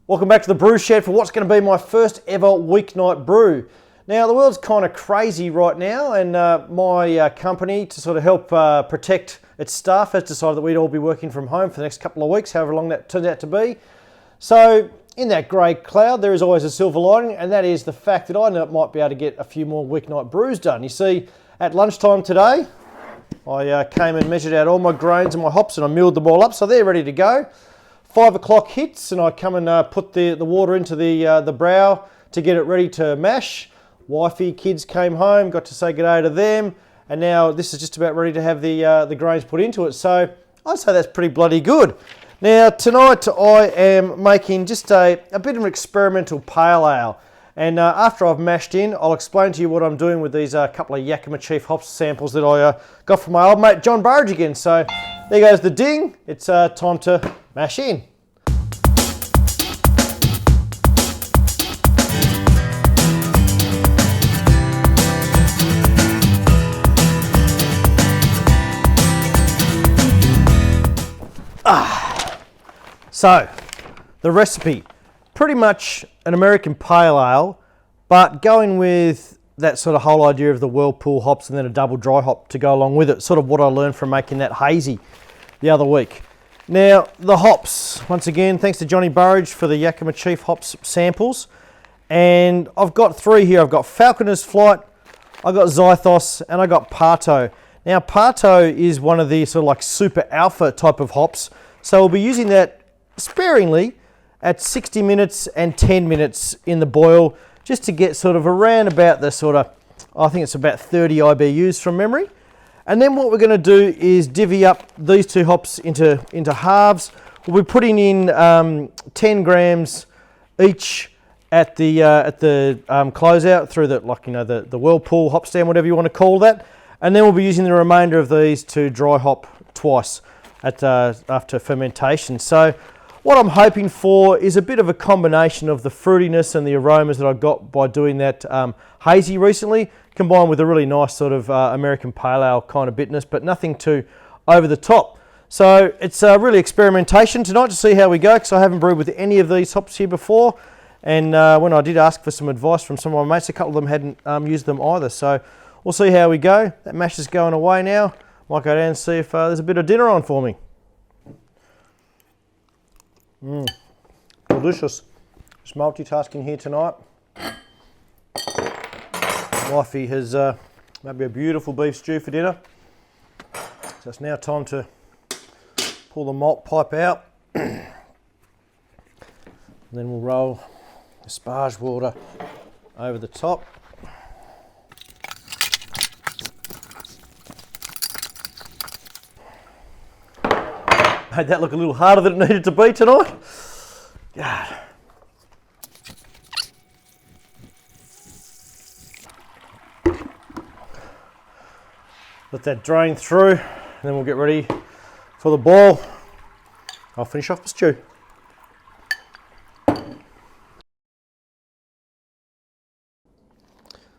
Welcome back to the brew shed for what's going to be my first ever weeknight brew. Now the world's kind of crazy right now, and my company, to sort of help protect its staff, has decided that we'd all be working from home for the next couple of weeks, however long that turns out to be. So in that grey cloud there is always a silver lining, and that is the fact that I might be able to get a few more weeknight brews done. You see, at lunchtime today I came and measured out all my grains and my hops, and I milled them all up so they're ready to go. 5 o'clock hits and I come and put the water into the Brau to get it ready to mash. Wifey, kids came home, got to say good day to them, and now this is just about ready to have the grains put into it. So I'd say that's pretty bloody good. Now tonight I am making just a bit of an experimental pale ale, and after I've mashed in, I'll explain to you what I'm doing with these couple of Yakima Chief Hops samples that I got from my old mate John Burridge again. So there goes the ding. It's time to mash in. So the recipe, pretty much an American pale ale, but going with that sort of whole idea of the Whirlpool hops and then a double dry hop to go along with it. Sort of what I learned from making that hazy the other week. Now the hops, once again, thanks to Johnny Burridge for the Yakima Chief Hops samples. And I've got three here. I've got Falconer's Flight, I got Zythos, and I got Pahto. Now Pahto is one of the sort of like super alpha type of hops. So we'll be using that sparingly at 60 minutes and 10 minutes in the boil, just to get sort of around about the sort of, I think it's about 30 IBUs from memory. And then what we're going to do is divvy up these two hops into halves. We'll be putting in 10 grams each at the closeout through the Whirlpool hop stand, whatever you want to call that. And then we'll be using the remainder of these to dry hop twice after fermentation. So what I'm hoping for is a bit of a combination of the fruitiness and the aromas that I got by doing that hazy recently, combined with a really nice sort of American pale ale kind of bitterness, but nothing too over the top. So it's really experimentation tonight to see how we go, because I haven't brewed with any of these hops here before. And when I did ask for some advice from some of my mates, a couple of them hadn't used them either. So we'll see how we go. That mash is going away now. Might go down and see if there's a bit of dinner on for me. Delicious. Just multitasking here tonight. Wifey has made me a beautiful beef stew for dinner. So it's now time to pull the malt pipe out. And then we'll roll the sparge water over the top. Made that look a little harder than it needed to be tonight. God. Let that drain through, and then we'll get ready for the boil. I'll finish off the stew.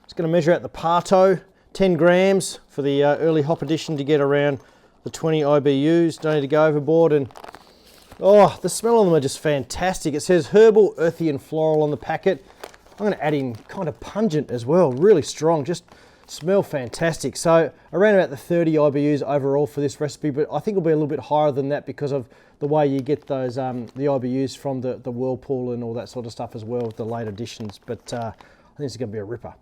Just going to measure out the Pahto, 10 grams for the early hop addition to get around the 20 IBUs. Don't need to go overboard. And oh, the smell of them are just fantastic. It says herbal, earthy and floral on the packet. I'm going to add in kind of pungent as well, really strong, just smell fantastic. So around about the 30 IBUs overall for this recipe, but I think it'll be a little bit higher than that because of the way you get those the IBUs from the Whirlpool and all that sort of stuff as well with the late additions. But I think it's going to be a ripper.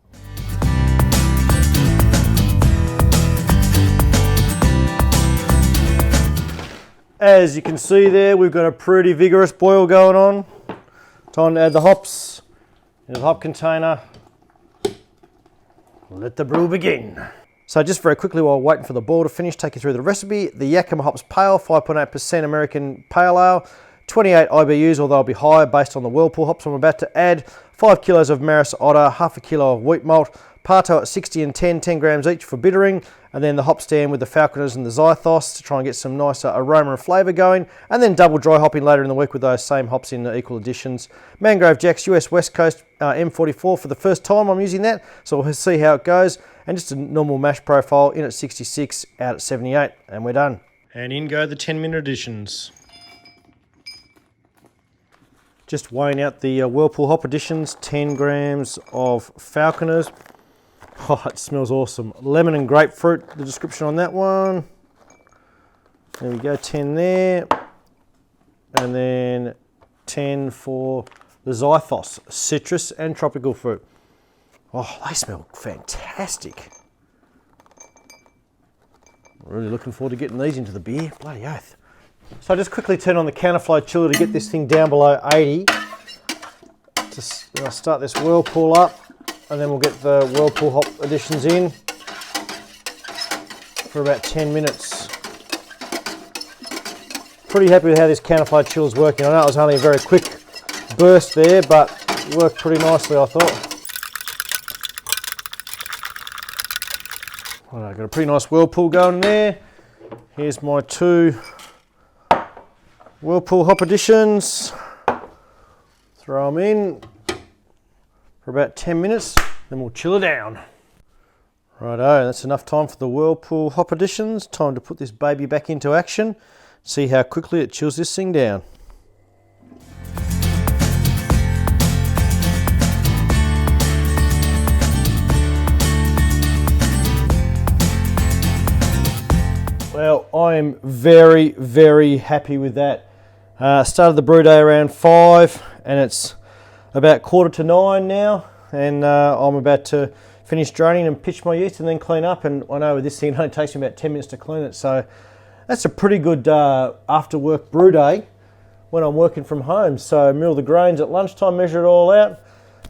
As you can see there, we've got a pretty vigorous boil going on. Time to add the hops into the hop container. Let the brew begin. So just very quickly while waiting for the boil to finish, take you through the recipe. The Yakima Hops Pale, 5.8% American Pale Ale, 28 IBUs, although it'll be higher based on the Whirlpool hops I'm about to add. 5 kilos of Maris Otter, half a kilo of wheat malt, Pahto at 60 and 10 grams each for bittering, and then the hop stand with the Falconers and the Zythos to try and get some nicer aroma and flavour going, and then double dry hopping later in the week with those same hops in equal additions. Mangrove Jack's US West Coast M44 for the first time I'm using that, so we'll see how it goes, and just a normal mash profile, in at 66, out at 78, and we're done. And in go the 10-minute additions. Just weighing out the Whirlpool hop additions, 10 grams of Falconers. Oh, it smells awesome. Lemon and grapefruit, the description on that one. There we go, 10 there. And then 10 for the Zythos, citrus and tropical fruit. Oh, they smell fantastic. Really looking forward to getting these into the beer, bloody oath. So I just quickly turn on the counterflow chiller to get this thing down below 80. I'll start this Whirlpool up, and then we'll get the Whirlpool hop additions in for about 10 minutes. Pretty happy with how this counterflow chiller is working. I know it was only a very quick burst there, but it worked pretty nicely, I thought. Well, I've got a pretty nice Whirlpool going there. Here's my 2 Whirlpool hop additions. Throw them in for about 10 minutes, then we'll chill it down. Righto, that's enough time for the Whirlpool hop additions. Time to put this baby back into action. See how quickly it chills this thing down. Well, I am very, very happy with that. Started the brew day around 5 and it's about 8:45 now, and I'm about to finish draining and pitch my yeast and then clean up, and I know with this thing it only takes me about 10 minutes to clean it, so that's a pretty good after work brew day when I'm working from home. So mill the grains at lunchtime, measure it all out,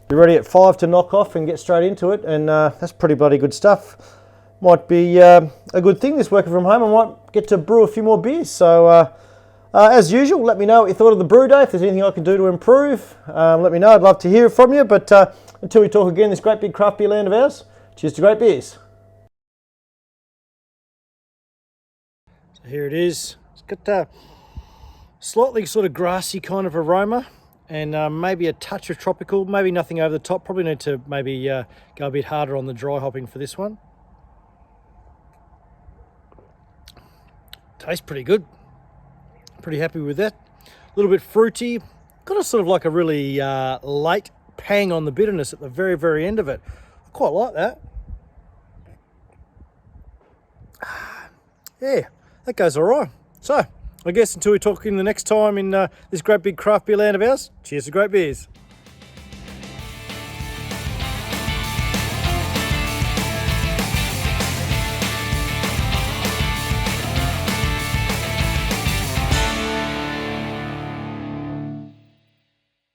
be ready at 5 to knock off and get straight into it, and that's pretty bloody good stuff. Might be a good thing this working from home. I might get to brew a few more beers. So as usual, let me know what you thought of the brew day. If there's anything I can do to improve, let me know. I'd love to hear from you. But until we talk again, this great big craft beer land of ours, cheers to great beers. So here it is. It's got a slightly sort of grassy kind of aroma, and maybe a touch of tropical, maybe nothing over the top. Probably need to maybe go a bit harder on the dry hopping for this one. Tastes pretty good. Pretty happy with that. A little bit fruity. Got a sort of like a really late pang on the bitterness at the very, very end of it. I quite like that. Yeah, that goes all right. So, I guess until we talk in the next time in this great big craft beer land of ours, cheers to great beers.